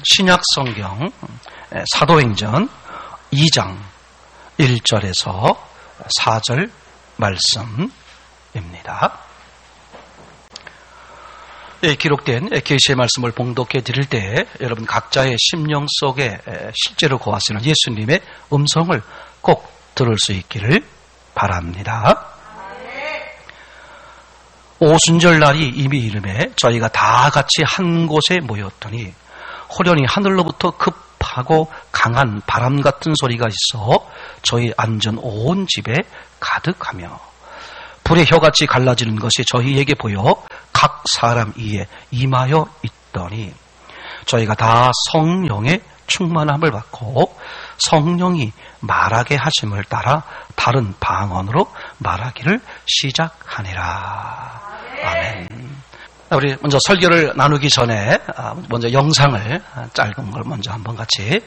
신약 성경 사도행전 2장 1절에서 4절 말씀입니다. 기록된 계시의 말씀을 봉독해 드릴 때 여러분 각자의 심령 속에 실제로 거하시는 예수님의 음성을 꼭 들을 수 있기를 바랍니다. 오순절 날이 이미 이름에 저희가 다 같이 한 곳에 모였더니 호련히 하늘로부터 급하고 강한 바람 같은 소리가 있어 저희 앉은 온 집에 가득하며 불의 혀같이 갈라지는 것이 저희에게 보여 각 사람 이에 임하여 있더니 저희가 다 성령의 충만함을 받고 성령이 말하게 하심을 따라 다른 방언으로 말하기를 시작하니라. 아멘. 우리 먼저 설교를 나누기 전에 먼저 영상을 짧은 걸 먼저 한번 같이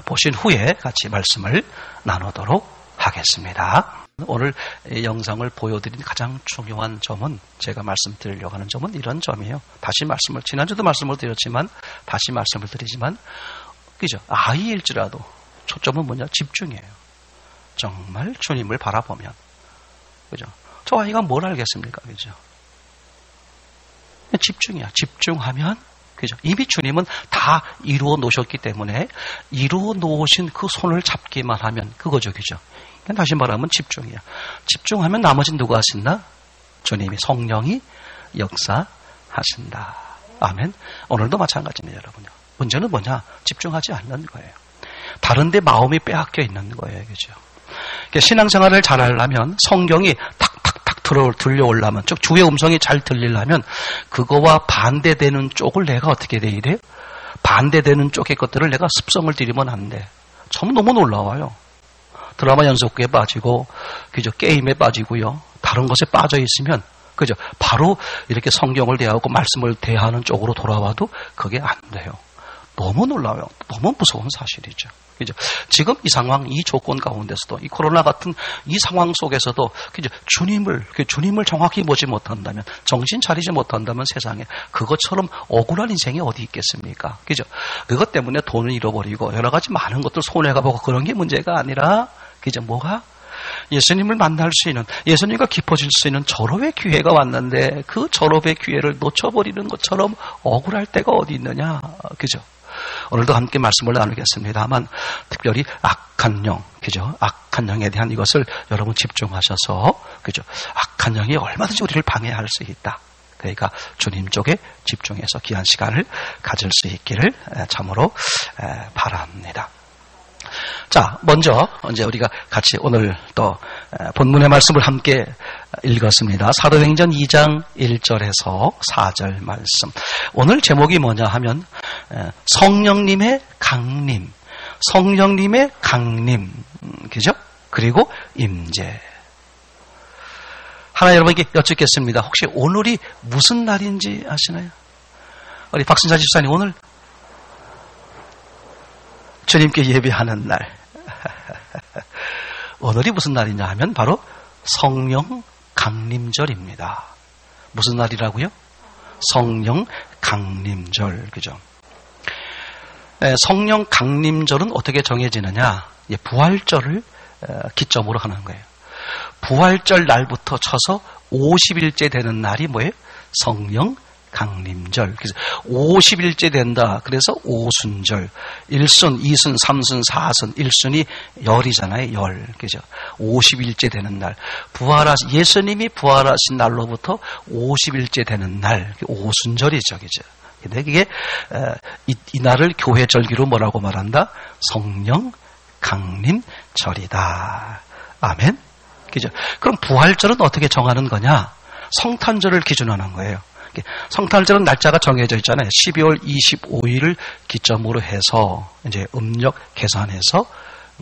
보신 후에 같이 말씀을 나누도록 하겠습니다. 오늘 영상을 보여드린 가장 중요한 점은 제가 말씀드리려고 하는 점은 이런 점이에요. 지난주도 말씀을 드렸지만 다시 말씀을 드리지만 그죠? 아이일지라도 초점은 뭐냐? 집중이에요. 정말 주님을 바라보면 그죠? 저 아이가 뭘 알겠습니까? 그죠? 집중이야. 집중하면 그죠? 이미 주님은 다 이루어 놓으셨기 때문에 이루어 놓으신 그 손을 잡기만 하면 그거죠. 그죠? 다시 말하면 집중이야. 집중하면 나머지는 누가 하신다? 주님이 성령이 역사하신다. 아멘. 오늘도 마찬가지입니다, 여러분요. 문제는 뭐냐? 집중하지 않는 거예요. 다른 데 마음이 빼앗겨 있는 거예요. 그죠? 신앙생활을 잘 하려면 성경이 탁탁탁 들려오려면 즉 주의 음성이 잘 들리려면 그거와 반대되는 쪽을 내가 어떻게 돼야 돼요? 반대되는 쪽의 것들을 내가 습성을 들이면 안 돼. 참 너무 놀라워요. 드라마 연속극에 빠지고 그죠? 게임에 빠지고요. 다른 것에 빠져 있으면 그죠? 바로 이렇게 성경을 대하고 말씀을 대하는 쪽으로 돌아와도 그게 안 돼요. 너무 놀라워요. 너무 무서운 사실이죠. 그죠? 지금 이 상황, 이 조건 가운데서도 이 코로나 같은 이 상황 속에서도 그죠? 주님을 정확히 보지 못한다면, 정신 차리지 못한다면 세상에 그것처럼 억울한 인생이 어디 있겠습니까? 그죠? 그것 때문에 돈을 잃어버리고 여러 가지 많은 것들 손해가 보고 그런 게 문제가 아니라 그죠? 뭐가? 예수님을 만날 수 있는, 예수님과 깊어질 수 있는 절호의 기회가 왔는데 그 절호의 기회를 놓쳐버리는 것처럼 억울할 때가 어디 있느냐? 그죠? 오늘도 함께 말씀을 나누겠습니다만 특별히 악한 영, 그죠? 악한 영에 대한 이것을 여러분 집중하셔서 그죠? 악한 영이 얼마든지 우리를 방해할 수 있다. 그러니까 주님 쪽에 집중해서 귀한 시간을 가질 수 있기를 참으로 바랍니다. 자, 먼저 이제 우리가 같이 오늘 또 본문의 말씀을 함께 읽었습니다. 사도행전 2장 1절에서 4절 말씀. 오늘 제목이 뭐냐 하면 성령님의 강림, 성령님의 강림, 그죠? 그리고 임재. 하나 여러분에게 여쭙겠습니다. 혹시 오늘이 무슨 날인지 아시나요? 우리 박순자 집사님 오늘 주님께 예배하는 날. 오늘이 무슨 날이냐 하면 바로 성령 강림절입니다. 무슨 날이라고요? 성령 강림절. 그죠? 성령 강림절은 어떻게 정해지느냐? 부활절을 기점으로 하는 거예요. 부활절 날부터 쳐서 50일째 되는 날이 뭐예요? 성령 강림절. 그래서 50일째 된다. 그래서 오순절. 1순, 2순, 3순, 4순, 1순이 열이잖아요. 열. 그죠? 50일째 되는 날. 예수님이 부활하신 날로부터 50일째 되는 날. 오순절이죠. 그죠? 근데 이게, 이 날을 교회 절기로 뭐라고 말한다? 성령 강림절이다. 아멘? 그죠? 그럼 부활절은 어떻게 정하는 거냐? 성탄절을 기준하는 거예요. 성탄절은 날짜가 정해져 있잖아요. 12월 25일을 기점으로 해서 이제 음력 계산해서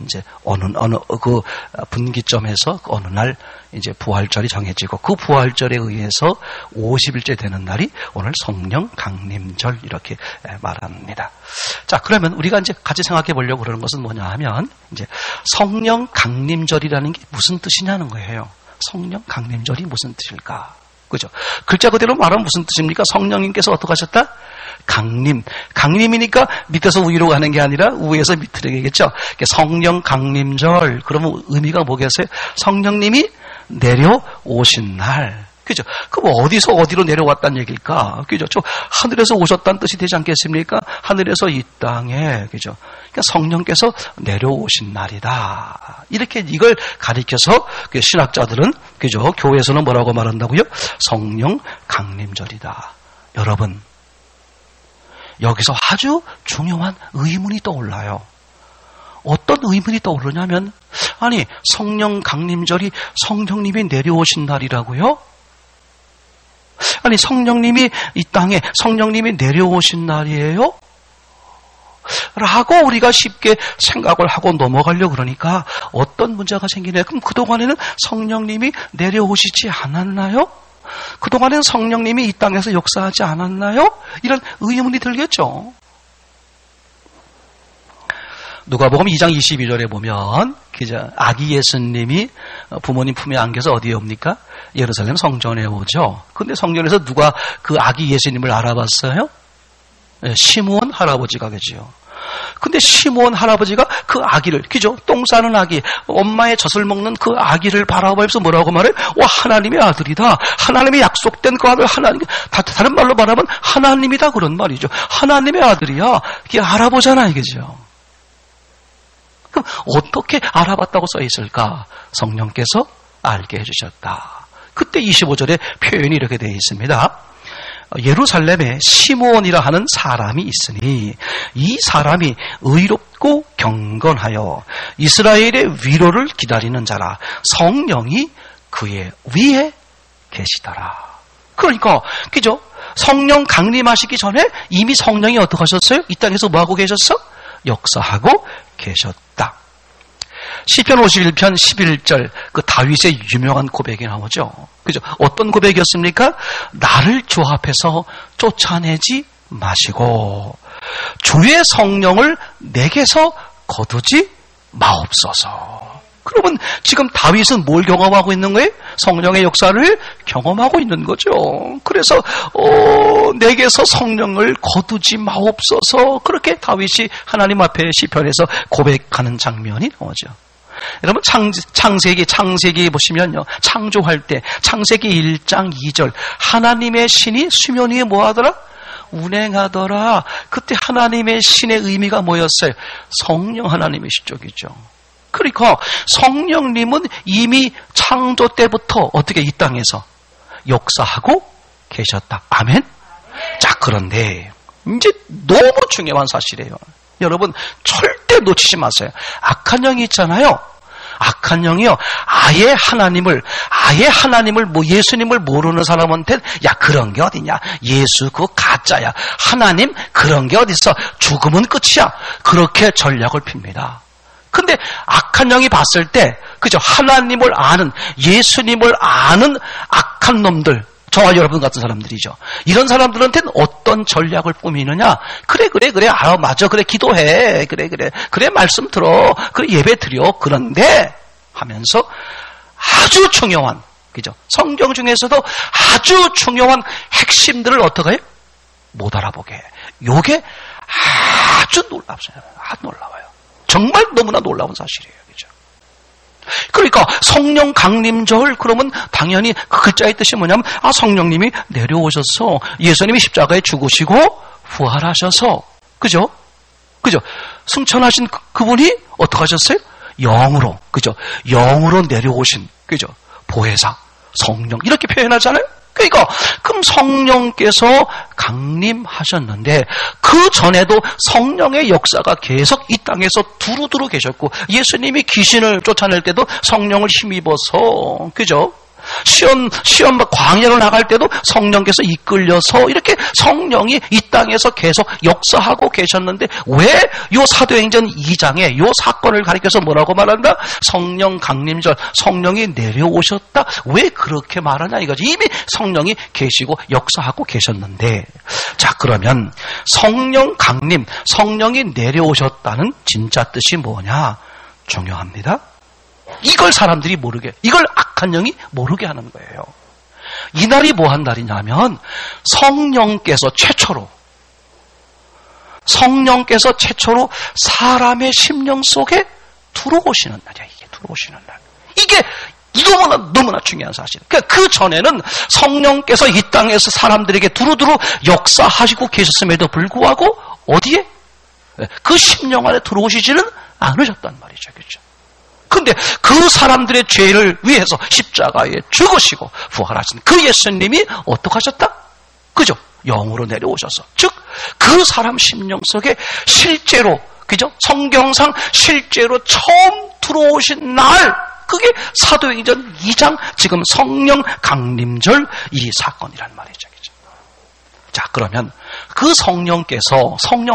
이제 어느 그 분기점에서 어느 날 이제 부활절이 정해지고 그 부활절에 의해서 50일째 되는 날이 오늘 성령 강림절 이렇게 말합니다. 자, 그러면 우리가 이제 같이 생각해 보려고 그러는 것은 뭐냐 하면 이제 성령 강림절이라는 게 무슨 뜻이냐는 거예요. 성령 강림절이 무슨 뜻일까? 그죠? 글자 그대로 말하면 무슨 뜻입니까? 성령님께서 어떻게 하셨다? 강림. 강림이니까 밑에서 위로 가는 게 아니라 위에서 밑으로 가겠죠. 성령 강림절. 그러면 의미가 뭐겠어요? 성령님이 내려오신 날. 그죠? 그럼 어디서 어디로 내려왔다는 얘기일까? 그죠? 저 하늘에서 오셨다는 뜻이 되지 않겠습니까? 하늘에서 이 땅에. 그죠? 그러니까 성령께서 내려오신 날이다. 이렇게 이걸 가리켜서 신학자들은, 그죠? 교회에서는 뭐라고 말한다고요? 성령 강림절이다. 여러분, 여기서 아주 중요한 의문이 떠올라요. 어떤 의문이 떠오르냐면, 아니, 성령 강림절이 성령님이 내려오신 날이라고요? 아니, 성령님이 이 땅에 성령님이 내려오신 날이에요? 라고 우리가 쉽게 생각을 하고 넘어가려고 그러니까 어떤 문제가 생기네. 그럼 그동안에는 성령님이 내려오시지 않았나요? 그동안에는 성령님이 이 땅에서 역사하지 않았나요? 이런 의문이 들겠죠. 누가복음 2장 22절에 보면 아기 예수님이 부모님 품에 안겨서 어디에 옵니까? 예루살렘 성전에 오죠. 근데 성전에서 누가 그 아기 예수님을 알아봤어요? 시므온 할아버지가 계지요. 근데 시므온 할아버지가 그 아기를, 그죠? 똥 싸는 아기, 엄마의 젖을 먹는 그 아기를 바라보면서 뭐라고 말해? 와, 하나님의 아들이다. 하나님의 약속된 그 아들, 하나님, 다른 말로 말하면 하나님이다. 그런 말이죠. 하나님의 아들이야. 그게 알아보잖아, 이거죠. 그럼 어떻게 알아봤다고 써 있을까? 성령께서 알게 해주셨다. 그때 25절에 표현이 이렇게 되어 있습니다. 예루살렘에 시므온이라 하는 사람이 있으니 이 사람이 의롭고 경건하여 이스라엘의 위로를 기다리는 자라. 성령이 그의 위에 계시더라. 그러니까 그죠? 성령 강림하시기 전에 이미 성령이 어떻게 하셨어요? 이 땅에서 뭐하고 계셨어? 역사하고 계셨다. 시편 51편 11절 그 다윗의 유명한 고백이 나오죠. 그죠? 어떤 고백이었습니까? 나를 주 앞에서 쫓아내지 마시고 주의 성령을 내게서 거두지 마옵소서. 그러면 지금 다윗은 뭘 경험하고 있는 거예요? 성령의 역사를 경험하고 있는 거죠. 그래서 내게서 성령을 거두지 마옵소서. 그렇게 다윗이 하나님 앞에 시편에서 고백하는 장면이 나오죠. 여러분 창세기 보시면요. 창조할 때 창세기 1장 2절 하나님의 신이 수면 위에 뭐하더라? 운행하더라. 그때 하나님의 신의 의미가 뭐였어요? 성령 하나님이시 쪽이죠. 그러니까 성령님은 이미 창조 때부터 어떻게 이 땅에서 역사하고 계셨다. 아멘? 자, 그런데 이제 너무 중요한 사실이에요. 여러분 절대 놓치지 마세요. 악한 영이 있잖아요. 악한 영이요. 아예 하나님을 뭐 예수님을 모르는 사람한테 야 그런 게 어디냐. 예수 그거 가짜야. 하나님 그런 게 어딨어. 죽으면 끝이야. 그렇게 전략을 핍니다. 근데 악한 영이 봤을 때 그죠? 하나님을 아는 예수님을 아는 악한 놈들 저와 여러분 같은 사람들이죠. 이런 사람들한테는 어떤 전략을 꾸미느냐? 그래. 알아, 맞아. 그래, 기도해. 그래, 말씀 들어. 그래, 예배 드려. 그런데 하면서 아주 중요한, 그죠? 성경 중에서도 아주 중요한 핵심들을 어떻게 해요? 못 알아보게 해. 요게 아주 놀랍어요. 아주 놀라워요. 정말 너무나 놀라운 사실이에요. 그러니까 성령 강림절 그러면 당연히 그 글자의 뜻이 뭐냐면 성령님이 내려오셔서 예수님이 십자가에 죽으시고 부활하셔서 그죠? 승천하신 그분이 어떻게 하셨어요? 영으로 그죠? 영으로 내려오신 그죠? 보혜사 성령 이렇게 표현하잖아요. 그러니까 그럼 성령께서 강림하셨는데 그 전에도 성령의 역사가 계속 이 땅에서 두루두루 계셨고 예수님이 귀신을 쫓아낼 때도 성령을 힘입어서 그죠? 시험 광야로 나갈 때도 성령께서 이끌려서 이렇게 성령이 이 땅에서 계속 역사하고 계셨는데 왜 요 사도행전 2장에 요 사건을 가리켜서 뭐라고 말한다? 성령 강림절, 성령이 내려오셨다. 왜 그렇게 말하냐 이거지. 이미 성령이 계시고 역사하고 계셨는데 자 그러면 성령 강림, 성령이 내려오셨다는 진짜 뜻이 뭐냐? 중요합니다. 이걸 사람들이 모르게, 이걸 악한 영이 모르게 하는 거예요. 이날이 뭐한 날이냐면 성령께서 최초로 성령께서 최초로 사람의 심령 속에 들어오시는 날이야. 이게 들어오시는 날. 이게 너무나 중요한 사실. 그러니까 그 전에는 성령께서 이 땅에서 사람들에게 두루두루 역사하시고 계셨음에도 불구하고 어디에? 그 심령 안에 들어오시지는 않으셨단 말이죠. 그렇죠? 근데 그 사람들의 죄를 위해서 십자가에 죽으시고 부활하신 그 예수님이 어떻게 하셨다? 그죠? 영으로 내려오셔서. 즉, 그 사람 심령 속에 실제로, 그죠? 성경상 실제로 처음 들어오신 날, 그게 사도행전 2장 지금 성령 강림절 이 사건이란 말이죠. 그죠? 자, 그러면 그 성령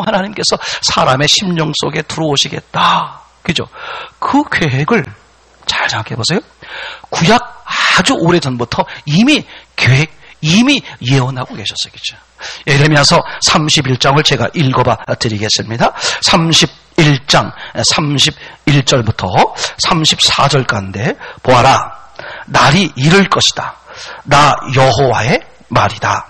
하나님께서 사람의 심령 속에 들어오시겠다. 그죠? 그 계획을 잘 생각해 보세요. 구약 아주 오래전부터 이미 예언하고 계셨어요. 그죠? 예레미야서 31장을 제가 읽어봐 드리겠습니다. 31장 31절부터 34절까지 보아라. 날이 이를 것이다. 나 여호와의 말이다.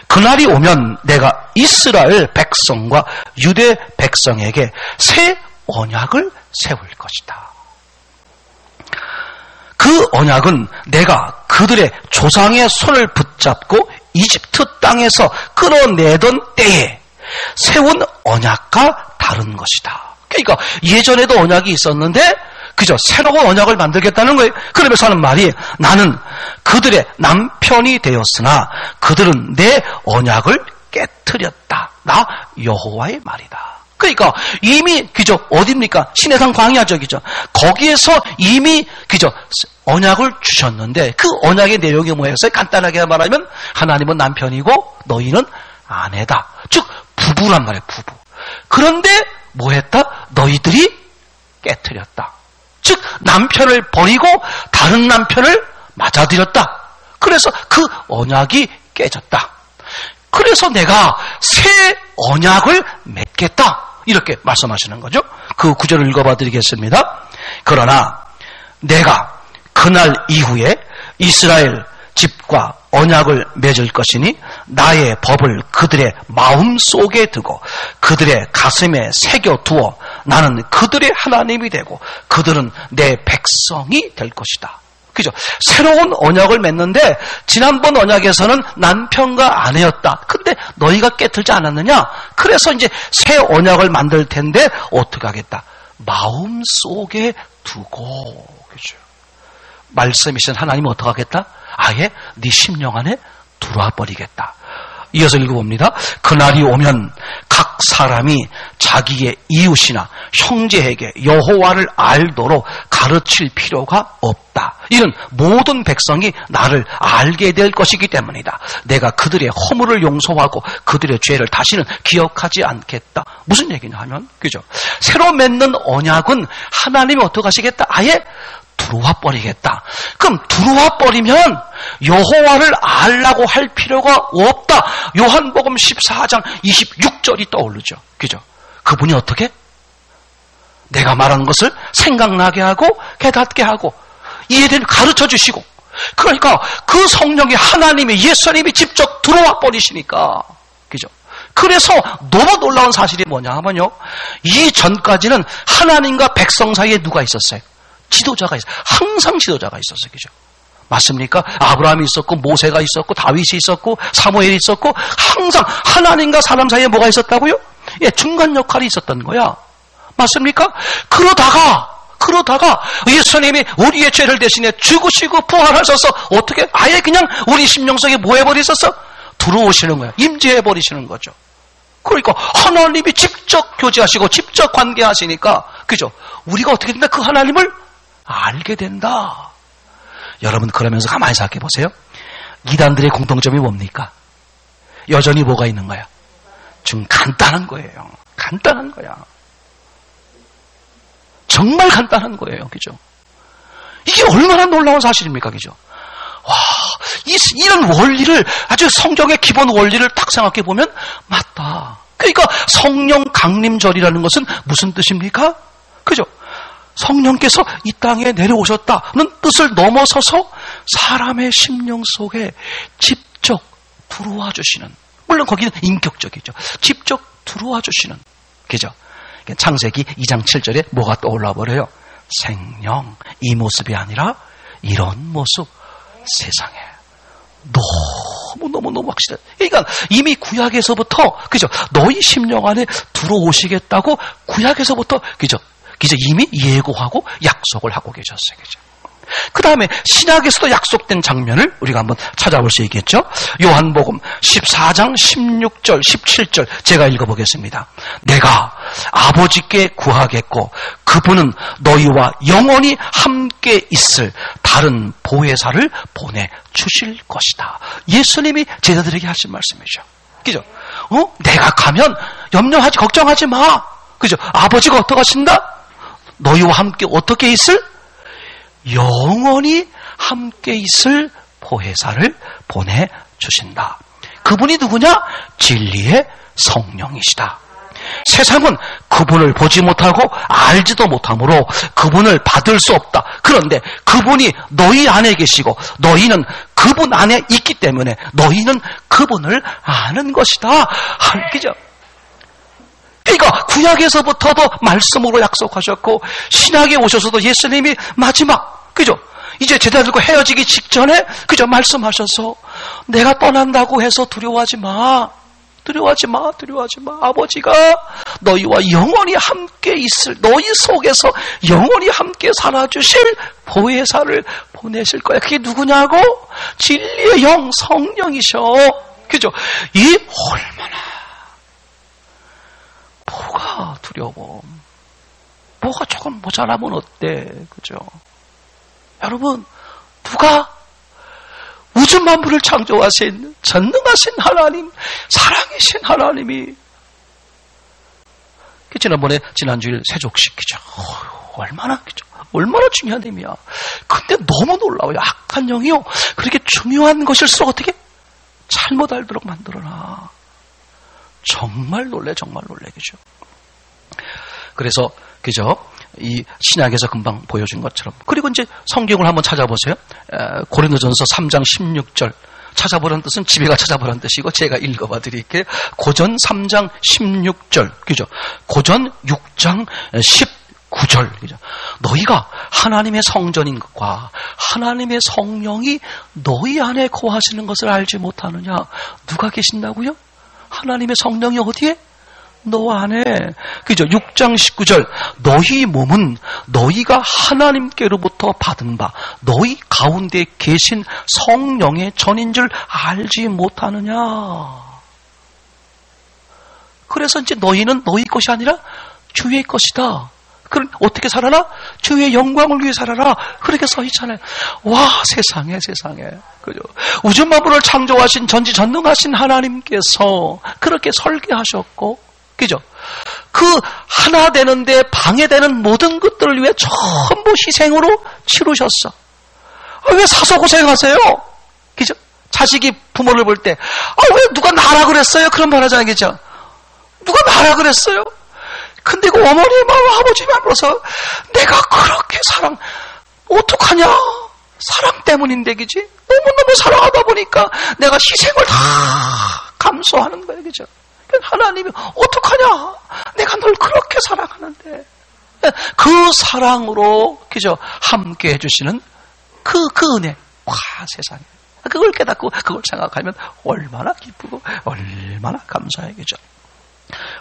그날이 오면 내가 이스라엘 백성과 유대 백성에게 새 언약을 세울 것이다. 그 언약은 내가 그들의 조상의 손을 붙잡고 이집트 땅에서 끌어내던 때에 세운 언약과 다른 것이다. 그러니까 예전에도 언약이 있었는데 그죠? 새로운 언약을 만들겠다는 거예요. 그러면서 하는 말이 나는 그들의 남편이 되었으나 그들은 내 언약을 깨트렸다. 나 여호와의 말이다. 그러니까 이미 그죠? 어디입니까? 시내산 광야죠. 그죠? 거기에서 이미 그죠? 언약을 주셨는데 그 언약의 내용이 뭐였어요? 간단하게 말하면 하나님은 남편이고 너희는 아내다. 즉 부부란 말이에요. 부부. 그런데 뭐 했다? 너희들이 깨트렸다. 즉 남편을 버리고 다른 남편을 맞아들였다. 그래서 그 언약이 깨졌다. 그래서 내가 새 언약을 맺겠다. 이렇게 말씀하시는 거죠. 그 구절을 읽어봐 드리겠습니다. 그러나 내가 그날 이후에 이스라엘 집과 언약을 맺을 것이니 나의 법을 그들의 마음 속에 두고 그들의 가슴에 새겨두어 나는 그들의 하나님이 되고 그들은 내 백성이 될 것이다. 그죠? 새로운 언약을 맺는데 지난번 언약에서는 남편과 아내였다. 근데 너희가 깨틀지 않았느냐? 그래서 이제 새 언약을 만들 텐데 어떻게 하겠다? 마음 속에 두고. 그죠? 말씀이신 하나님은 어떻게 하겠다? 아예 네 심령 안에 들어와 버리겠다. 이어서 읽어봅니다. 그날이 오면 각 사람이 자기의 이웃이나 형제에게 여호와를 알도록 가르칠 필요가 없다. 이는 모든 백성이 나를 알게 될 것이기 때문이다. 내가 그들의 허물을 용서하고 그들의 죄를 다시는 기억하지 않겠다. 무슨 얘기냐 하면 그죠? 새로 맺는 언약은 하나님이 어떻게 하시겠다? 아예 들어와 버리겠다. 그럼 들어와 버리면 여호와를 알라고 할 필요가 없다. 요한복음 14장 26절이 떠오르죠. 그죠? 그분이 어떻게? 내가 말한 것을 생각나게 하고 깨닫게 하고 이해를 가르쳐 주시고 그러니까 그 성령이 하나님이 예수님이 직접 들어와 버리시니까 그죠? 그래서 너무 놀라운 사실이 뭐냐 하면요. 이전까지는 하나님과 백성 사이에 누가 있었어요? 지도자가 있어요. 항상 지도자가 있었어요. 그죠? 맞습니까? 아브라함이 있었고 모세가 있었고 다윗이 있었고 사무엘이 있었고 항상 하나님과 사람 사이에 뭐가 있었다고요? 예, 중간 역할이 있었던 거야. 맞습니까? 그러다가 예수님이 우리의 죄를 대신해 죽으시고 부활하셔서 어떻게 아예 그냥 우리 심령 속에 뭐 해버리셨어? 들어오시는 거야. 임재해버리시는 거죠. 그러니까 하나님이 직접 교제하시고 직접 관계하시니까 그죠? 우리가 어떻게 된다? 그 하나님을 알게 된다. 여러분 그러면서 가만히 생각해 보세요. 이단들의 공통점이 뭡니까? 여전히 뭐가 있는 거야? 좀 간단한 거예요. 간단한 거야. 정말 간단한 거예요. 그죠? 이게 얼마나 놀라운 사실입니까? 그죠? 와, 이런 원리를 아주 성경의 기본 원리를 딱 생각해 보면 맞다. 그러니까 성령 강림절이라는 것은 무슨 뜻입니까? 그죠? 성령께서 이 땅에 내려오셨다는 뜻을 넘어서서 사람의 심령 속에 직접 들어와 주시는, 물론 거기는 인격적이죠. 직접 들어와 주시는, 그죠? 창세기 2장 7절에 뭐가 떠올라 버려요? 생명. 이 모습이 아니라 이런 모습. 세상에 너무 확실해. 그러니까 이미 구약에서부터, 그죠? 너희 심령 안에 들어오시겠다고 구약에서부터, 그죠? 이미 예고하고 약속을 하고 계셨어요. 그죠? 그 다음에 신약에서도 약속된 장면을 우리가 한번 찾아볼 수 있겠죠? 요한복음 14장 16절 17절 제가 읽어보겠습니다. 내가 아버지께 구하겠고 그분은 너희와 영원히 함께 있을 다른 보혜사를 보내주실 것이다. 예수님이 제자들에게 하신 말씀이죠. 그죠? 내가 가면 염려하지, 걱정하지 마. 그죠? 아버지가 어떻게 하신다? 너희와 함께 어떻게 있을? 영원히 함께 있을 보혜사를 보내주신다. 그분이 누구냐? 진리의 성령이시다. 세상은 그분을 보지 못하고 알지도 못하므로 그분을 받을 수 없다. 그런데 그분이 너희 안에 계시고 너희는 그분 안에 있기 때문에 너희는 그분을 아는 것이다. 그죠? 그러니까 구약에서부터도 말씀으로 약속하셨고 신약에 오셔서도 예수님이 마지막, 그죠? 이제 제자들과 헤어지기 직전에, 그죠? 말씀하셔서 내가 떠난다고 해서 두려워하지 마. 아버지가 너희와 영원히 함께 있을, 너희 속에서 영원히 함께 살아주실 보혜사를 보내실 거야. 그게 누구냐고? 진리의 영 성령이셔. 그죠? 이 얼마나 뭐가 두려워. 뭐가 조금 모자라면 어때? 그죠? 여러분, 누가 우주 만물을 창조하신 전능하신 하나님, 사랑이신 하나님이 지난주일 세족식이죠. 얼마나 중요한 의미야. 근데 너무 놀라워요. 악한 영이요. 그렇게 중요한 것일수록 어떻게 잘못 알도록 만들어놔. 정말 놀래, 그죠? 그래서, 그죠? 이 신약에서 금방 보여준 것처럼. 그리고 이제 성경을 한번 찾아보세요. 고린도전서 3장 16절. 찾아보라는 뜻은 집에 가 찾아보라는 뜻이고 제가 읽어봐 드릴게요. 고전 3장 16절. 그죠? 고전 6장 19절. 그죠? 너희가 하나님의 성전인 것과 하나님의 성령이 너희 안에 거하시는 것을 알지 못하느냐? 누가 계신다고요? 하나님의 성령이 어디에? 너 안에. 그죠? 6장 19절. 너희 몸은 너희가 하나님께로부터 받은 바 너희 가운데 계신 성령의 전인 줄 알지 못하느냐. 그래서 이제 너희는 너희 것이 아니라 주의 것이다. 그럼 어떻게 살아라? 주의 영광을 위해 살아라. 그렇게 써 있잖아요. 와, 세상에. 그죠? 우주 만물을 창조하신 전지전능하신 하나님께서 그렇게 설계하셨고, 그죠? 그 하나 되는데 방해되는 모든 것들을 위해 전부 희생으로 치르셨어. 왜 사서 고생하세요? 그죠? 자식이 부모를 볼 때, 왜 누가 나라 그랬어요? 그런 말 하잖아요. 그죠? 누가 나라 그랬어요? 근데 그 어머니 마음, 아버지 마음으로서 내가 그렇게 어떡하냐? 사랑 때문인데, 그지? 너무너무 사랑하다 보니까 내가 희생을 다 감수하는 거예요. 그죠? 하나님이 어떡하냐? 내가 널 그렇게 사랑하는데. 그 사랑으로, 그죠? 함께 해주시는 그 은혜. 와, 세상에. 그걸 깨닫고 그걸 생각하면 얼마나 기쁘고 얼마나 감사해. 그죠?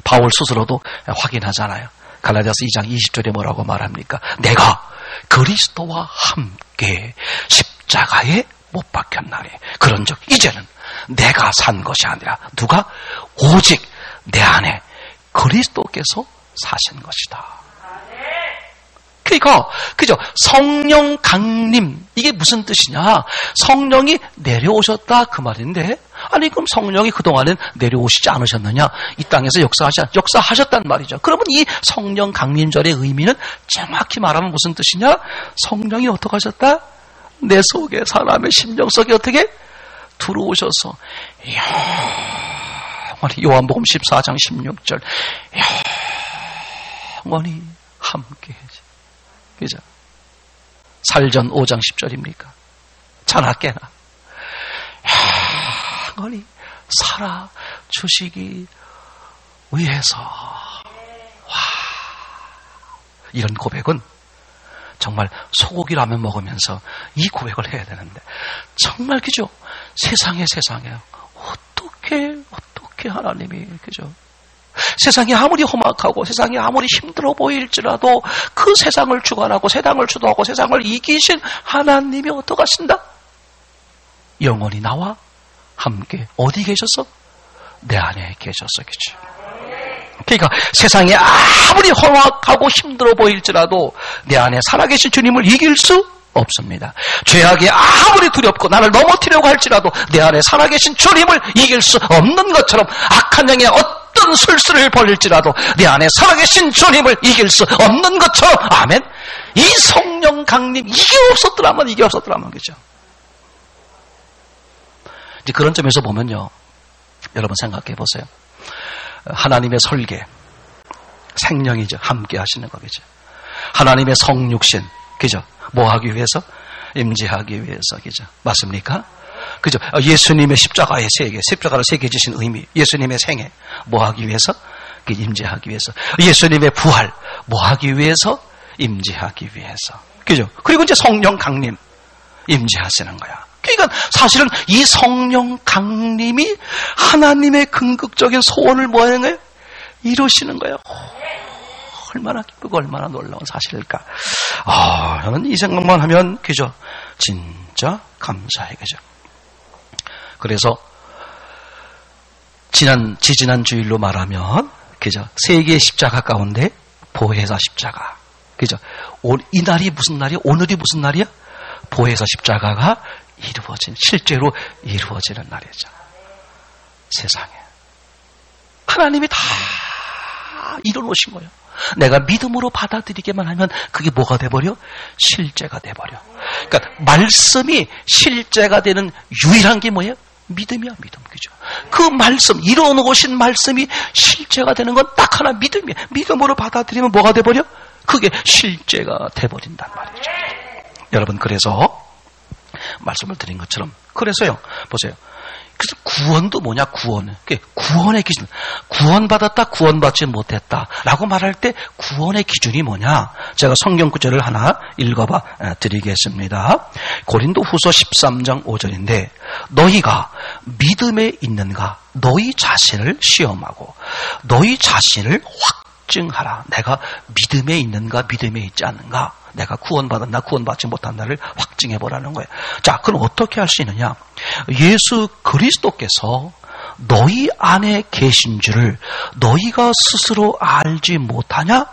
바울 스스로도 확인하잖아요. 갈라디아서 2장 20절에 뭐라고 말합니까? 내가 그리스도와 함께 십자가에 못 박혔나니 그런즉 이제는 내가 산 것이 아니라 누가? 오직 내 안에 그리스도께서 사신 것이다. 그러니까, 그죠? 성령 강림. 이게 무슨 뜻이냐? 성령이 내려오셨다. 그 말인데. 아니, 그럼 성령이 그동안엔 내려오시지 않으셨느냐? 이 땅에서 역사하셨단 말이죠. 그러면 이 성령 강림절의 의미는 정확히 말하면 무슨 뜻이냐? 성령이 어떻게 하셨다? 내 속에, 사람의 심령 속에 어떻게? 들어오셔서, 영원히, 요한복음 14장 16절, 영원히 함께 해지. 그죠? 살전 5장 10절입니까? 자나 깨나. 영원히 살아주시기 위해서. 이런 고백은 정말 소고기 라면 먹으면서 이 고백을 해야 되는데, 정말 그죠? 세상에 어떻게 하나님이, 그죠? 세상이 아무리 험악하고 세상이 아무리 힘들어 보일지라도 그 세상을 주관하고 세상을 주도하고 세상을 이기신 하나님이 어떡하신다? 영원히 나와 함께 어디 계셨어? 내 안에 계셨어. 그죠? 그러니까 세상에 아무리 험악하고 힘들어 보일지라도 내 안에 살아계신 주님을 이길 수 없습니다. 죄악이 아무리 두렵고 나를 넘어뜨리려고 할지라도 내 안에 살아계신 주님을 이길 수 없는 것처럼, 악한 영의 어떤 술수를 벌일지라도 내 안에 살아계신 주님을 이길 수 없는 것처럼, 아멘. 이 성령 강림, 이게 없었더라면 그죠? 이제 그런 점에서 보면요, 여러분 생각해 보세요. 하나님의 설계, 생명이죠. 함께 하시는 거겠죠. 하나님의 성육신, 그죠? 뭐 하기 위해서? 임재하기 위해서, 그죠? 맞습니까? 그죠? 예수님의 십자가의 세계, 십자가를 세계 지신 의미, 예수님의 생애, 뭐 하기 위해서? 임재하기 위해서. 예수님의 부활, 뭐 하기 위해서? 임재하기 위해서. 그죠? 그리고 이제 성령 강림, 임재하시는 거야. 그러니까 사실은 이 성령 강림이 하나님의 궁극적인 소원을 뭐 하는 거예요? 이루시는 거예요. 얼마나 기쁘고 얼마나 놀라운 사실일까. 저는 이 생각만 하면, 그죠? 진짜 감사해, 그죠? 그래서, 지지난 주일로 말하면, 그죠? 세계의 십자가 가운데 보혜사 십자가. 그죠? 이날이 무슨 날이야? 오늘이 무슨 날이야? 보혜사 십자가가 실제로 이루어지는 날이죠. 세상에. 하나님이 다 이뤄놓으신 거예요. 내가 믿음으로 받아들이기만 하면 그게 뭐가 돼버려? 실제가 돼버려. 그러니까 말씀이 실제가 되는 유일한 게 뭐예요? 믿음이야, 믿음. 그죠? 그 말씀, 이뤄놓으신 말씀이 실제가 되는 건 딱 하나, 믿음이야. 믿음으로 받아들이면 뭐가 돼버려? 그게 실제가 돼버린단 말이죠. 여러분, 그래서 말씀을 드린 것처럼, 그래서요, 보세요. 그래서 구원도 뭐냐, 구원. 구원의 기준. 구원받았다, 구원받지 못했다. 라고 말할 때 구원의 기준이 뭐냐? 제가 성경 구절을 하나 읽어봐 드리겠습니다. 고린도 후서 13장 5절인데, 너희가 믿음에 있는가? 너희 자신을 시험하고, 너희 자신을 확증하라. 내가 믿음에 있는가, 믿음에 있지 않는가? 내가 구원받았나, 구원받지 못한다를 확증해보라는 거예요. 자, 그럼 어떻게 할 수 있느냐? 예수 그리스도께서 너희 안에 계신 줄을 너희가 스스로 알지 못하냐?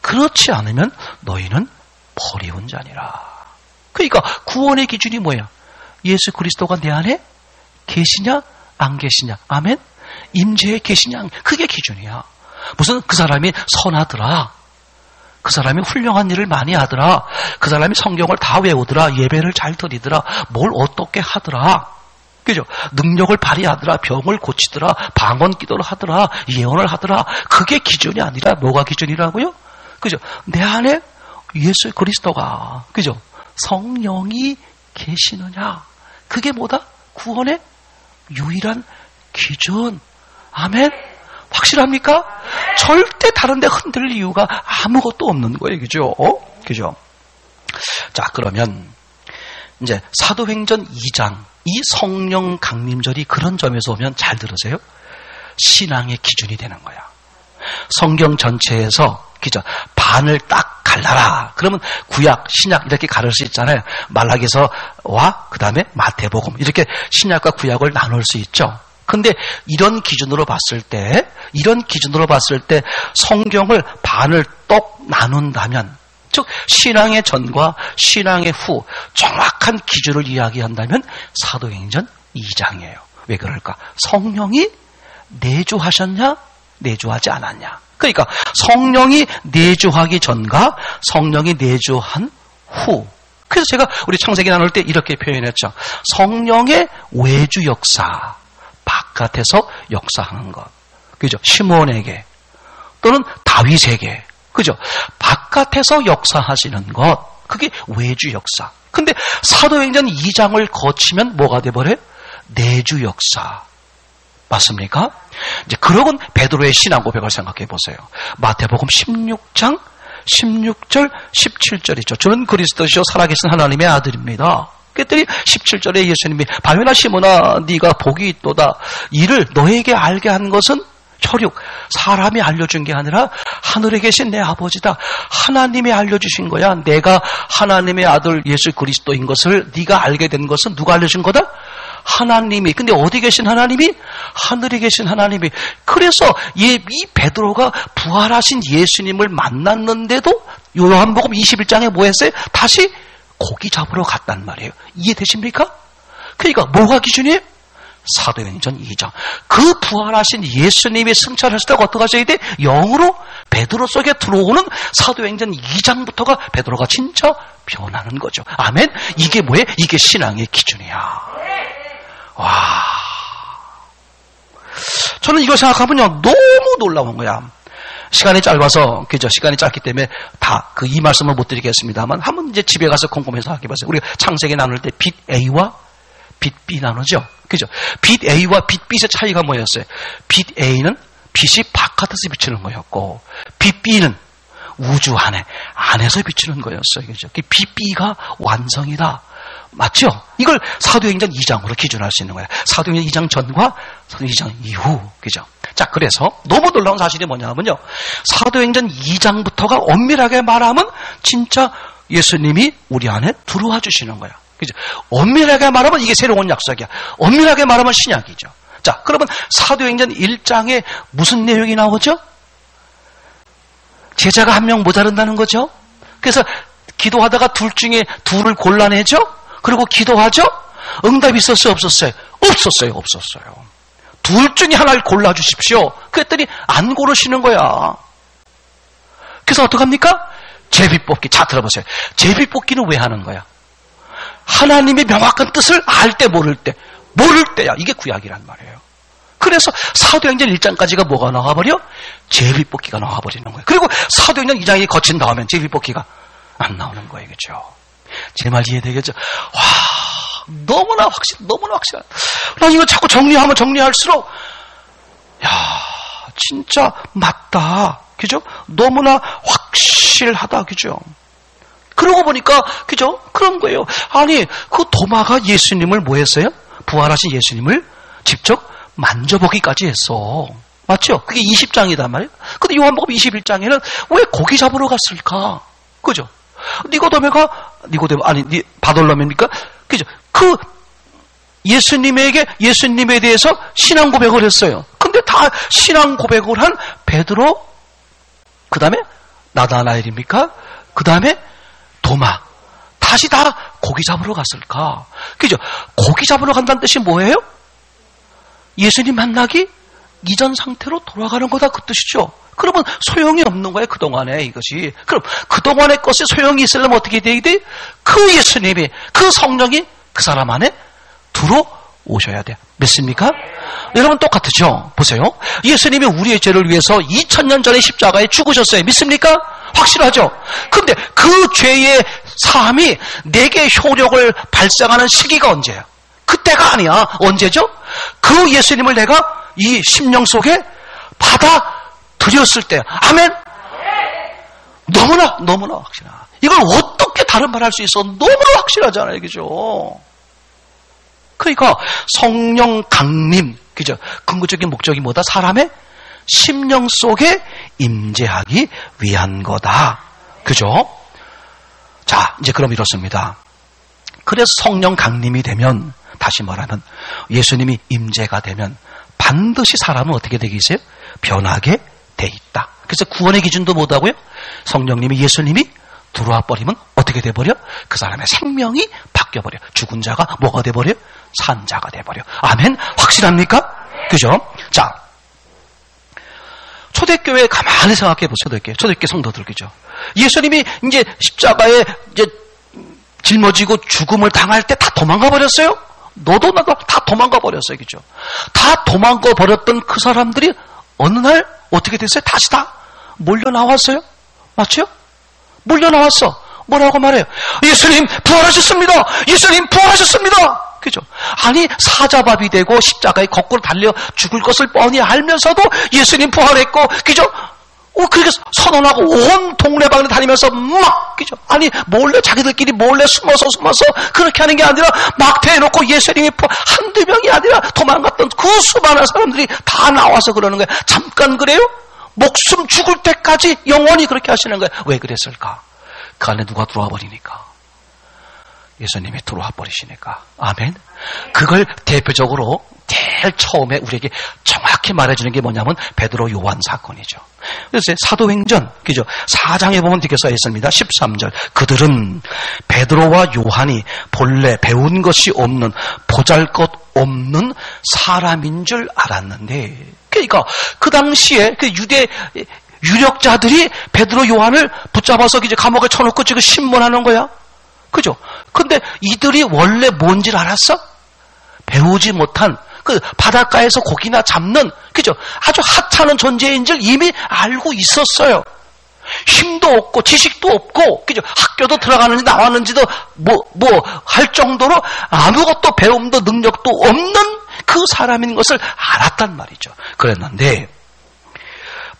그렇지 않으면 너희는 버리운 자니라. 그러니까 구원의 기준이 뭐야? 예수 그리스도가 내 안에 계시냐, 안 계시냐? 아멘? 임재에 계시냐? 그게 기준이야. 무슨 그 사람이 선하더라, 그 사람이 훌륭한 일을 많이 하더라, 그 사람이 성경을 다 외우더라, 예배를 잘 드리더라, 뭘 어떻게 하더라, 그죠? 능력을 발휘하더라, 병을 고치더라, 방언 기도를 하더라, 예언을 하더라. 그게 기준이 아니라 뭐가 기준이라고요? 그죠? 내 안에 예수 그리스도가, 그죠? 성령이 계시느냐? 그게 뭐다? 구원의 유일한 기준. 아멘? 확실합니까? 절대 다른 데 흔들릴 이유가 아무것도 없는 거예요. 그죠? 그죠? 자, 그러면 이제 사도행전 2장, 이 성령 강림절이 그런 점에서 보면 잘 들으세요. 신앙의 기준이 되는 거야. 성경 전체에서, 그죠? 반을 딱 갈라라. 그러면 구약, 신약 이렇게 가를 수 있잖아요. 말라기서와 그 다음에 마태복음, 이렇게 신약과 구약을 나눌 수 있죠. 근데 이런 기준으로 봤을 때 성경을 반을 똑 나눈다면, 즉 신앙의 전과 신앙의 후 정확한 기준을 이야기한다면 사도행전 2장이에요. 왜 그럴까? 성령이 내주하셨냐, 내주하지 않았냐. 그러니까 성령이 내주하기 전과 성령이 내주한 후. 그래서 제가 우리 창세기 나눌 때 이렇게 표현했죠. 성령의 외주 역사, 바깥에서 역사하는 것. 그죠? 시몬에게 또는 다윗에게, 그죠? 바깥에서 역사하시는 것. 그게 외주 역사. 근데 사도행전 2장을 거치면 뭐가 돼버려요? 내주 역사. 맞습니까? 이제 그러곤 베드로의 신앙 고백을 생각해 보세요. 마태복음 16장 16절 17절이죠. 저는 그리스도시요 살아계신 하나님의 아들입니다. 그랬더니 17절에 예수님이 바요나 시몬아 네가 복이 있도다. 이를 너에게 알게 한 것은 혈육 사람이 알려준 게 아니라 하늘에 계신 내 아버지다. 하나님이 알려주신 거야. 내가 하나님의 아들 예수 그리스도인 것을 네가 알게 된 것은 누가 알려준 거다? 하나님이. 근데 어디 계신 하나님이? 하늘에 계신 하나님이. 그래서 이 베드로가 부활하신 예수님을 만났는데도 요한복음 21장에 뭐 했어요? 다시 고기 잡으러 갔단 말이에요. 이해되십니까? 그러니까 뭐가 기준이에요? 사도행전 2장. 그 부활하신 예수님이 승천하실 때가 어떻게 하셔야 돼? 영으로 베드로 속에 들어오는 사도행전 2장부터가 베드로가 진짜 변하는 거죠. 아멘? 이게 뭐예요? 이게 신앙의 기준이야. 와. 저는 이거 생각하면요, 너무 놀라운 거야. 시간이 짧아서, 그죠? 시간이 짧기 때문에 이 말씀을 못 드리겠습니다만, 한번 이제 집에 가서 곰곰해서 생각해보세요. 우리가 창세기 나눌 때 빛 A와 빛 B 나누죠? 그죠? 빛 A와 빛 B의 차이가 뭐였어요? 빛 A는 빛이 바깥에서 비치는 거였고, 빛 B는 우주 안에서 비치는 거였어요. 그죠? 빛 B가 완성이다. 맞죠? 이걸 사도행전 2장으로 기준할 수 있는 거예요. 사도행전 2장 전과 사도행전 2장 이후. 그죠? 자, 그래서 너무 놀라운 사실이 뭐냐면요. 사도행전 2장부터가 엄밀하게 말하면 진짜 예수님이 우리 안에 들어와 주시는 거야. 그죠? 엄밀하게 말하면 이게 새로운 약속이야. 엄밀하게 말하면 신약이죠. 자, 그러면 사도행전 1장에 무슨 내용이 나오죠? 제자가 한 명 모자른다는 거죠. 그래서 기도하다가 둘 중에 둘을 골라내죠. 그리고 기도하죠. 응답이 있었어요? 없었어요? 없었어요. 둘 중에 하나를 골라주십시오. 그랬더니 안 고르시는 거야. 그래서 어떡합니까? 제비뽑기. 자, 들어보세요. 제비뽑기는 왜 하는 거야? 하나님의 명확한 뜻을 알 때 모를 때야. 이게 구약이란 말이에요. 그래서 사도행전 1장까지가 뭐가 나와버려? 제비뽑기가 나와버리는 거예요. 그리고 사도행전 2장이 거친 다음엔 제비뽑기가 안 나오는 거예요. 그렇죠? 제 말 이해되겠죠? 와, 너무나 확실한. 난 이거 자꾸 정리하면 정리할수록, 야, 진짜 맞다. 그죠? 너무나 확실하다. 그죠? 그러고 보니까, 그죠? 그런 거예요. 아니, 그 도마가 예수님을 뭐 했어요? 부활하신 예수님을 직접 만져보기까지 했어. 맞죠? 그게 20장이단 말이에요. 근데 요한복음 21장에는 왜 고기 잡으러 갔을까? 그죠? 바돌로메입니까? 그죠? 그 예수님에 대해서 신앙 고백을 했어요. 근데 다 신앙 고백을 한 베드로, 그 다음에 나다나엘입니까? 그 다음에 도마. 다시 다 고기 잡으러 갔을까? 그죠? 고기 잡으러 간다는 뜻이 뭐예요? 예수님 만나기 이전 상태로 돌아가는 거다, 그 뜻이죠. 그러면 소용이 없는 거예요, 그동안에 이것이. 그럼 그동안의 것이 소용이 있으려면 어떻게 돼야 돼? 그 예수님이, 그 성령이 그 사람 안에 들어오셔야 돼요. 믿습니까? 여러분 똑같죠? 보세요. 예수님이 우리의 죄를 위해서 2000년 전에 십자가에 죽으셨어요. 믿습니까? 확실하죠? 근데 그 죄의 사함이 내게 효력을 발생하는 시기가 언제야? 그때가 아니야. 언제죠? 그 예수님을 내가 이 심령 속에 받아들였을 때. 아멘? 너무나 확실하다. 이걸 어떻게 다른 말 할 수 있어? 너무나 확실하잖아요. 그죠? 그러니까 성령 강림, 그죠? 근거적인 목적이 뭐다? 사람의 심령 속에 임재하기 위한 거다. 그죠? 자, 이제 그럼 이렇습니다. 그래서 성령 강림이 되면, 다시 말하면 예수님이 임재가 되면 반드시 사람은 어떻게 되게 있어요? 변하게 돼 있다. 그래서 구원의 기준도 뭐다고요? 성령님이, 예수님이 들어와 버리면 어떻게 돼버려? 그 사람의 생명이 바뀌어버려. 죽은 자가 뭐가 돼버려? 산 자가 돼버려. 아멘? 확실합니까? 그죠? 자, 초대교회 가만히 생각해 보세요. 초대교회 성도들, 그죠? 예수님이 이제 십자가에 이제 짊어지고 죽음을 당할 때 다 도망가 버렸어요? 너도 나도 다 도망가 버렸어요. 그죠? 다 도망가 버렸던 그 사람들이 어느 날 어떻게 됐어요? 다시 다 몰려 나왔어요. 맞죠? 몰려 나왔어. 뭐라고 말해요? 예수님 부활하셨습니다. 예수님 부활하셨습니다. 그죠? 아니, 사자밥이 되고 십자가에 거꾸로 달려 죽을 것을 뻔히 알면서도 예수님 부활했고, 그죠? 그렇게 선언하고 온 동네방네 다니면서 막, 그죠? 아니, 몰래, 자기들끼리 몰래 숨어서 그렇게 하는 게 아니라 막 대놓고 예수님이 한두 명이 아니라 도망갔던 그 수많은 사람들이 다 나와서 그러는 거예요. 잠깐 그래요? 목숨 죽을 때까지 영원히 그렇게 하시는 거예요. 왜 그랬을까? 그 안에 누가 들어와 버리니까. 예수님이 들어와 버리시니까. 아멘. 그걸 대표적으로 제일 처음에 우리에게 정확히 말해주는 게 뭐냐면 베드로 요한 사건이죠. 그래서 사도행전, 그죠? 4장에 보면 이렇게 써 있습니다. 13절. 그들은 베드로와 요한이 본래 배운 것이 없는 보잘것없는 사람인 줄 알았는데, 그러니까 그 당시에 그 유대 유력자들이 베드로 요한을 붙잡아서 이제 감옥에 쳐놓고 지금 신문하는 거야. 그죠? 근데 이들이 원래 뭔지를 알았어? 배우지 못한 그 바닷가에서 고기나 잡는, 그죠? 아주 하찮은 존재인 줄 이미 알고 있었어요. 힘도 없고 지식도 없고, 그죠? 학교도 들어가는지 나왔는지도 할 정도로 아무것도 배움도 능력도 없는 그 사람인 것을 알았단 말이죠. 그랬는데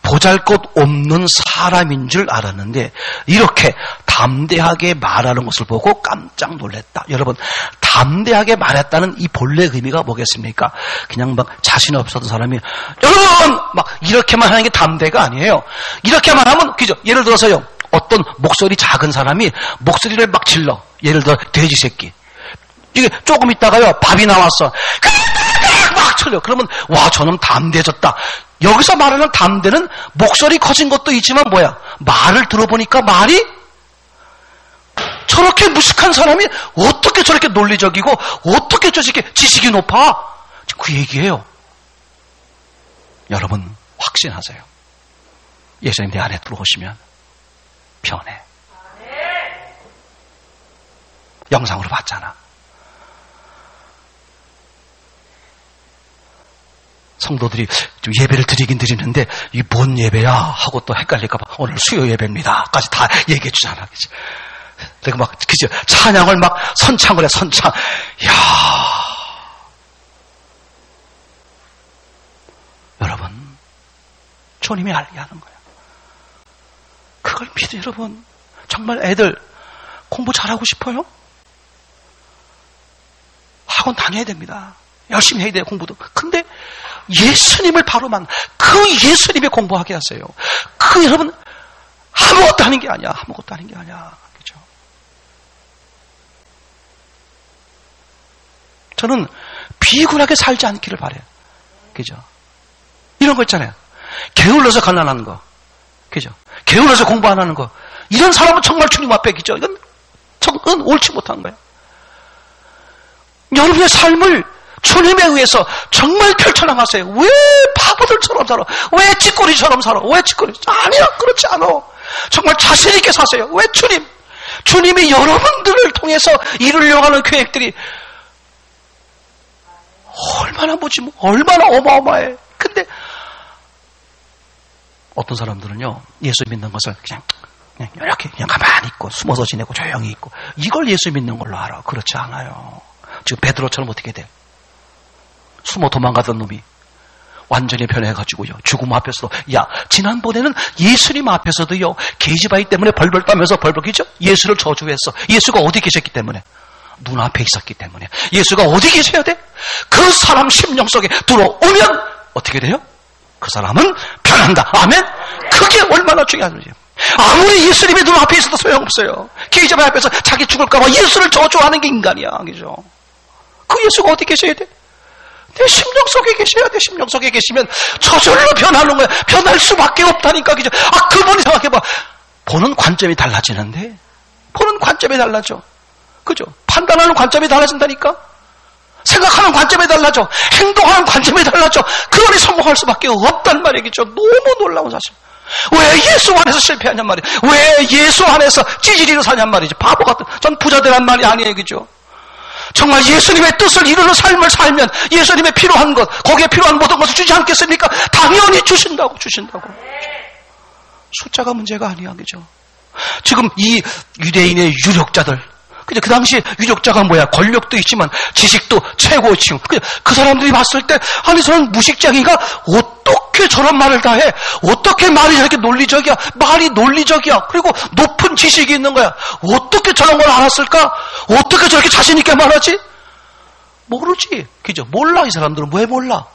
보잘것없는 사람인 줄 알았는데 이렇게 담대하게 말하는 것을 보고 깜짝 놀랐다. 여러분, 담대하게 말했다는 이 본래 의미가 뭐겠습니까? 그냥 막 자신 없었던 사람이 여러분 막 이렇게만 하는 게 담대가 아니에요. 이렇게만 하면, 그죠? 예를 들어서요, 어떤 목소리 작은 사람이 목소리를 막 질러. 예를 들어 돼지 새끼. 이게 조금 있다가요 밥이 나왔어. 막 쳐요. 그러면 와, 저놈 담대해졌다. 여기서 말하는 담대는 목소리 커진 것도 있지만 뭐야? 말을 들어보니까 말이 저렇게 무식한 사람이 어떻게 저렇게 논리적이고 어떻게 저렇게 지식이 높아? 그 얘기예요. 여러분 확신하세요. 예수님 내 안에 들어오시면 편해. 영상으로 봤잖아. 성도들이 좀 예배를 드리긴 드리는데 이 뭔 예배야 하고 또 헷갈릴까봐 오늘 수요 예배입니다까지 다 얘기해 주잖아. 그치? 내가 막 그죠? 찬양을 막 선창을 해. 선창. 이야, 여러분 주님이 알게 하는 거야. 그걸 믿어. 여러분 정말 애들 공부 잘하고 싶어요? 학원 다녀야 됩니다. 열심히 해야 돼요, 공부도. 근데 예수님을 바로 그 예수님이 공부하게 하세요. 그 여러분 아무것도 하는 게 아니야. 아무것도 하는 게 아니야. 그죠? 저는 비굴하게 살지 않기를 바래요. 그죠? 이런 거 있잖아요. 게을러서 가난한 거. 그죠? 게을러서 공부 안 하는 거. 이런 사람은 정말 주님 앞에, 그죠? 이건 옳지 못한 거예요. 여러분의 삶을 주님에 의해서 정말 펼쳐나가세요. 왜 바보들처럼 살아? 왜 찌꺼리처럼 살아? 왜 찌꺼리? 아니야, 그렇지 않아. 정말 자신 있게 사세요. 왜 주님이 여러분들을 통해서 이루려고 하는 계획들이 얼마나 어마어마해. 근데 어떤 사람들은요, 예수 믿는 것을 그냥 이렇게 그냥 가만히 있고 숨어서 지내고 조용히 있고 이걸 예수 믿는 걸로 알아. 그렇지 않아요. 지금 베드로처럼 어떻게 돼? 숨어 도망가던 놈이 완전히 변해가지고요. 죽음 앞에서도, 야, 지난번에는 예수님 앞에서도요, 계집아이 때문에 벌벌 떠면서 벌벌이죠? 예수를 저주했어. 예수가 어디 계셨기 때문에? 눈앞에 있었기 때문에. 예수가 어디 계셔야 돼? 그 사람 심령 속에 들어오면 어떻게 돼요? 그 사람은 변한다. 아멘? 그게 얼마나 중요한지. 아무리 예수님이 눈앞에 있어도 소용없어요. 계집아이 앞에서 자기 죽을까봐 예수를 저주하는 게 인간이야. 그죠? 그 예수가 어디 계셔야 돼? 내 심령 속에 계셔야 돼. 심령 속에 계시면 저절로 변하는 거야. 변할 수밖에 없다니까. 그죠? 그분이 생각해봐. 보는 관점이 달라지는데, 보는 관점이 달라져. 그죠? 판단하는 관점이 달라진다니까? 생각하는 관점이 달라져. 행동하는 관점이 달라져. 그러니 성공할 수밖에 없단 말이겠죠. 너무 놀라운 사실. 왜 예수 안에서 실패하냔 말이에요. 왜 예수 안에서 찌질이로 사냔 말이죠. 바보 같은, 전 부자 되란 말이 아니에요. 그죠? 정말 예수님의 뜻을 이루는 삶을 살면 예수님의 필요한 것, 거기에 필요한 모든 것을 주지 않겠습니까? 당연히 주신다고. 숫자가 문제가 아니야. 그죠? 지금 이 유대인의 유력자들, 그죠? 그 당시에 유력자가 뭐야? 권력도 있지만 지식도 최고층. 그 사람들이 봤을 때 아니 저런 무식쟁이가 어떻게 저런 말을 다 해? 어떻게 말이 저렇게 논리적이야? 말이 논리적이야. 그리고 높은 지식이 있는 거야. 어떻게 저런 걸 알았을까? 어떻게 저렇게 자신 있게 말하지? 모르지. 그죠? 몰라. 이 사람들은 왜 몰라?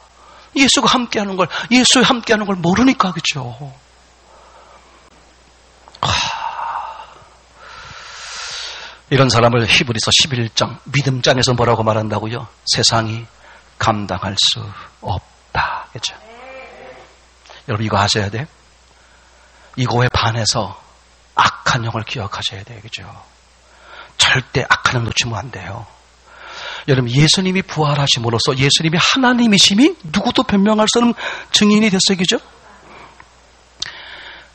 예수가 함께하는 걸, 예수와 함께하는 걸 모르니까. 그죠? 이런 사람을 히브리서 11장 믿음장에서 뭐라고 말한다고요? 세상이 감당할 수 없다. 그렇죠? 여러분 이거 아셔야 돼요. 이거에 반해서 악한 영을 기억하셔야 돼요. 그죠? 절대 악한 영 놓치면 안 돼요. 여러분 예수님이 부활하심으로써 예수님이 하나님이심이 누구도 변명할 수 없는 증인이 됐어요. 그죠?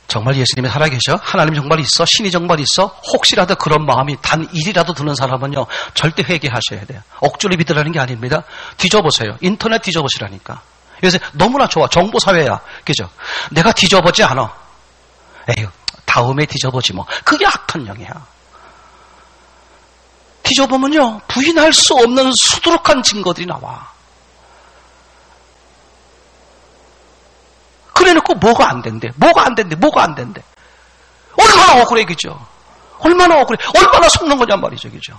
정말 예수님이 살아계셔? 하나님 정말 있어? 신이 정말 있어? 혹시라도 그런 마음이 단 일이라도 드는 사람은요, 절대 회개하셔야 돼요. 억지로 믿으라는 게 아닙니다. 뒤져보세요. 인터넷 뒤져보시라니까. 요새 너무나 좋아. 정보사회야. 그죠? 내가 뒤져보지 않아. 에휴, 다음에 뒤져보지 뭐. 그게 악한 영이야. 뒤져보면요, 부인할 수 없는 수두룩한 증거들이 나와. 그래놓고 뭐가 안 된대. 뭐가 안 된대. 뭐가 안 된대. 얼마나 억울해, 그죠? 얼마나 억울해. 얼마나 속는 거냔 말이죠, 그죠?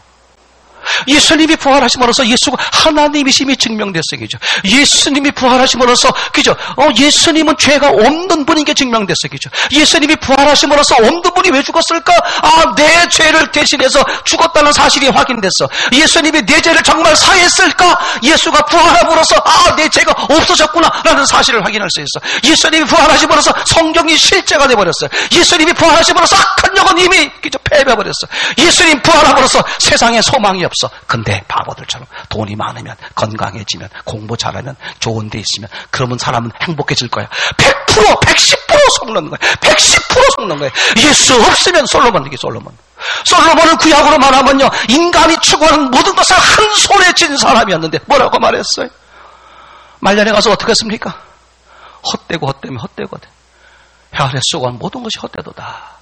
예수님이 부활하심으로써 예수가 하나님이심이 증명됐어요, 그죠? 예수님이 부활하심으로써, 그죠? 예수님은 죄가 없는 분인 게 증명됐어요, 그죠? 예수님이 부활하심으로써 없는 분이 왜 죽었을까? 아, 내 죄를 대신해서 죽었다는 사실이 확인됐어. 예수님이 내 죄를 정말 사했을까? 예수가 부활함으로써 아, 내 죄가 없어졌구나라는 사실을 확인할 수 있어. 예수님이 부활하심으로써 성경이 실제가 돼버렸어요. 예수님이 부활하심으로써 악한 영은 이미 그죠? 패배해버렸어. 예수님 부활함으로써 세상에 소망이 없어. 근데 바보들처럼 돈이 많으면, 건강해지면, 공부 잘하면, 좋은 데 있으면, 그러면 사람은 행복해질 거야. 100%, 110% 속는 거야. 110% 속는 거야. 예수 없으면 솔로몬은 구약으로 말하면요, 인간이 추구하는 모든 것을 한 손에 쥔 사람이었는데 뭐라고 말했어요? 말년에 가서 어떻게 했습니까? 헛되고 해 아래 수고한 모든 것이 헛되도다.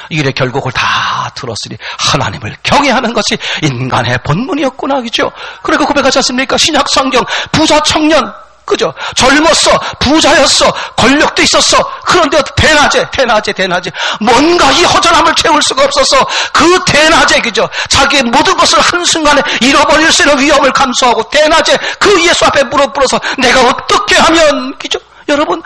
이래 결국을 다 들었으니 하나님을 경외하는 것이 인간의 본문이었구나. 그죠? 그렇게 고백하지 않습니까? 신약 성경 부자 청년, 그죠? 젊었어, 부자였어, 권력도 있었어. 그런데 대낮에 뭔가 이 허전함을 채울 수가 없어서 그 대낮에, 그죠? 자기의 모든 것을 한순간에 잃어버릴 수 있는 위험을 감수하고 대낮에 그 예수 앞에 무릎 꿇어서 내가 어떻게 하면, 그죠? 여러분,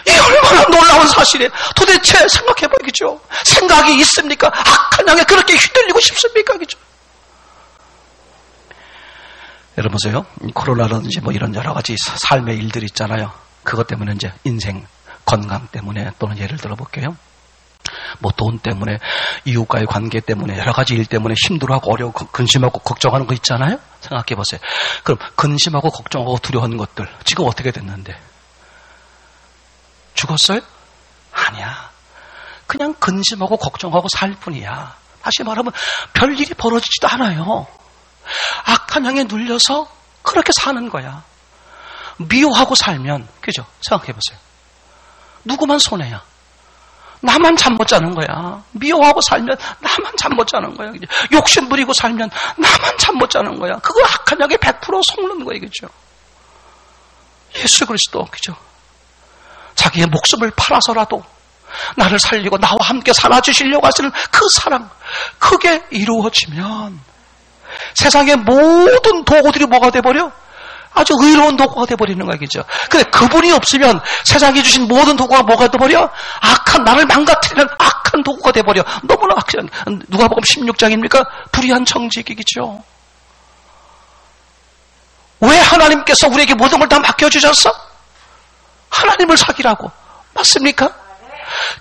이 얼마나 놀라운 사실이에요. 도대체 생각해봐야겠죠. 생각이 있습니까? 악한 양에 그렇게 휘둘리고 싶습니까? 그죠? 여러분 보세요. 코로나라든지 뭐 이런 여러 가지 삶의 일들이 있잖아요. 그것 때문에 이제 인생, 건강 때문에 또는 예를 들어볼게요. 뭐 돈 때문에, 이웃과의 관계 때문에, 여러 가지 일 때문에 힘들어하고 어려워, 근심하고 걱정하는 거 있잖아요. 생각해보세요. 그럼 근심하고 걱정하고 두려워하는 것들 지금 어떻게 됐는데? 죽었어요? 아니야. 그냥 근심하고 걱정하고 살 뿐이야. 다시 말하면 별일이 벌어지지도 않아요. 악한 영에 눌려서 그렇게 사는 거야. 미워하고 살면, 그죠? 생각해보세요. 누구만 손해야. 나만 잠 못 자는 거야. 미워하고 살면 나만 잠 못 자는 거야. 그죠? 욕심 부리고 살면 나만 잠 못 자는 거야. 그거 악한 영에 100% 속는 거예요. 그죠? 예수 그리스도, 그죠? 자기의 목숨을 팔아서라도 나를 살리고 나와 함께 살아주시려고 하시는 그 사랑, 그게 이루어지면 세상의 모든 도구들이 뭐가 돼버려? 아주 의로운 도구가 돼버리는 거야, 그죠? 근데 그분이 없으면 세상에 주신 모든 도구가 뭐가 돼버려? 악한, 나를 망가뜨리는 악한 도구가 돼버려. 너무나 확실한, 누가복음 16장입니까? 불의한 정직이죠. 왜 하나님께서 우리에게 모든 걸 다 맡겨주셨어? 하나님을 사귀라고. 맞습니까?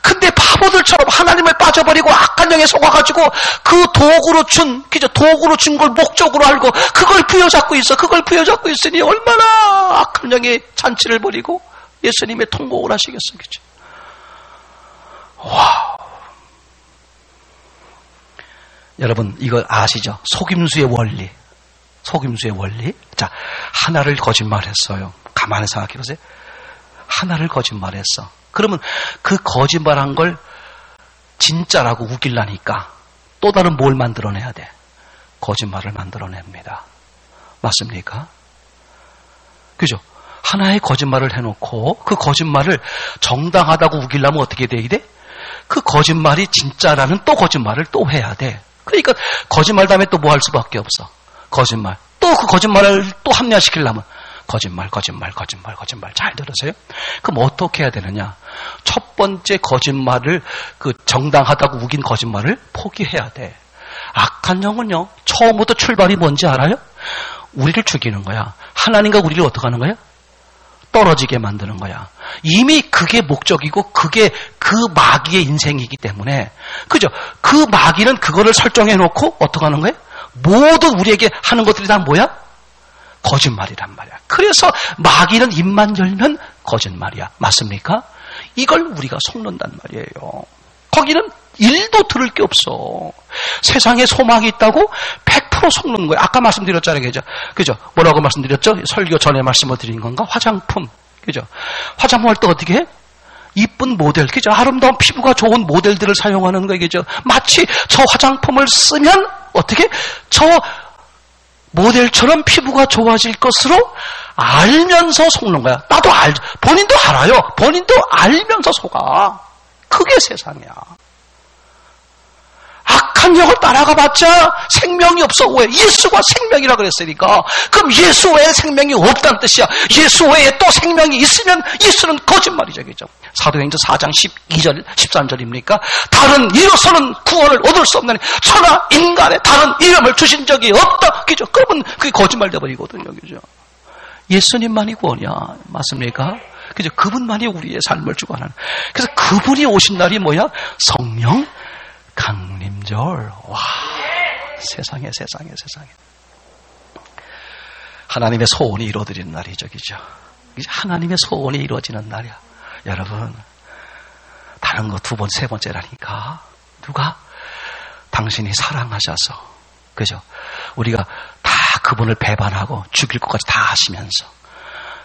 근데 바보들처럼 하나님을 빠져버리고 악한 영에 속아가지고 그 도구로 준 걸 목적으로 알고 그걸 부여잡고 있으니 얼마나 악한 영의 잔치를 벌이고 예수님의 통곡을 하시겠어요. 그죠? 와우. 여러분, 이거 아시죠? 속임수의 원리. 자, 하나를 거짓말했어요. 가만히 생각해보세요. 하나를 거짓말했어. 그러면 그 거짓말한 걸 진짜라고 우기려니까 또 다른 뭘 만들어내야 돼? 거짓말을 만들어냅니다. 맞습니까? 그죠? 하나의 거짓말을 해놓고 그 거짓말을 정당하다고 우기려면 어떻게 돼야 돼? 그 거짓말이 진짜라는 또 거짓말을 또 해야 돼. 그러니까 거짓말 다음에 또 뭐 할 수밖에 없어. 거짓말. 또 그 거짓말을 또 합리화시키려면 거짓말. 잘 들으세요? 그럼 어떻게 해야 되느냐? 첫 번째 거짓말을 그 정당하다고 우긴 거짓말을 포기해야 돼. 악한 영은요, 처음부터 출발이 뭔지 알아요? 우리를 죽이는 거야. 하나님과 우리를 어떻게 하는 거야? 떨어지게 만드는 거야. 이미 그게 목적이고 그게 그 마귀의 인생이기 때문에, 그죠? 그 마귀는 그거를 설정해 놓고 어떻게 하는 거야? 모든 우리에게 하는 것들이 다 뭐야? 거짓말이란 말이야. 그래서 마귀는 입만 열면 거짓말이야. 맞습니까? 이걸 우리가 속는단 말이에요. 거기는 일도 들을 게 없어. 세상에 소망이 있다고 100% 속는 거예요. 아까 말씀드렸잖아요. 그죠? 뭐라고 말씀드렸죠? 설교 전에 말씀을 드린 건가? 화장품. 그죠? 화장품 할 때 어떻게 해? 이쁜 모델, 그죠? 아름다운 피부가 좋은 모델들을 사용하는 거예요. 그죠? 마치 저 화장품을 쓰면 어떻게? 저 모델처럼 피부가 좋아질 것으로 알면서 속는 거야. 나도 본인도 알아요. 본인도 알면서 속아. 그게 세상이야. 악한 영을 따라가봤자 생명이 없어. 왜? 예수가 생명이라 그랬으니까. 그럼 예수 외에 생명이 없다는 뜻이야. 예수 외에 또 생명이 있으면 예수는 거짓말이죠. 그죠? 사도행전 4장 12절, 13절입니까? 다른 이로서는 구원을 얻을 수 없나니 천하 인간의 다른 이름을 주신 적이 없다. 그죠? 그러면 그게 거짓말 돼버리거든요. 그죠? 예수님만이 구원이야. 맞습니까? 그죠? 그분만이 우리의 삶을 주관하는. 그래서 그분이 오신 날이 뭐야? 성령 강림절. 와, 세상에. 하나님의 소원이 이루어지는 날이죠. 그죠? 하나님의 소원이 이루어지는 날이야. 여러분, 다른 거 두 번, 세 번째라니까. 누가? 당신이 사랑하셔서. 그죠? 우리가 다 그분을 배반하고 죽일 것까지 다 하시면서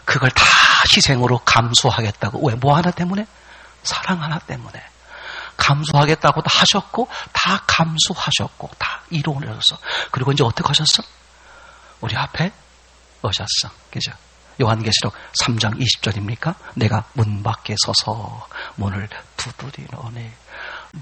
그걸 다 희생으로 감수하겠다고. 왜? 뭐 하나 때문에? 사랑 하나 때문에. 감수하겠다고도 하셨고 다 감수하셨고 다 이루어졌어. 그리고 이제 어떻게 하셨어? 우리 앞에 오셨어. 그죠? 요한계시록 3장 20절입니까? 내가 문 밖에 서서 문을 두드리노니.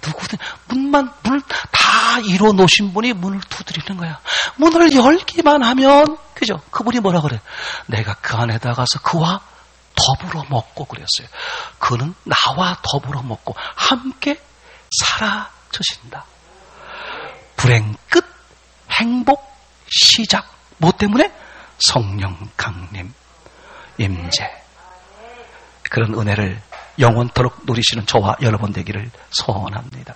누구든 문을 다 이루어 놓으신 분이 문을 두드리는 거야. 문을 열기만 하면, 그죠? 그분이 뭐라 그래? 내가 그 안에 들어가서 그와 더불어 먹고 그랬어요. 그는 나와 더불어 먹고 함께 살아주신다. 불행 끝, 행복 시작. 뭐 때문에? 성령 강림 임재. 그런 은혜를 영원토록 누리시는 저와 여러분 되기를 소원합니다.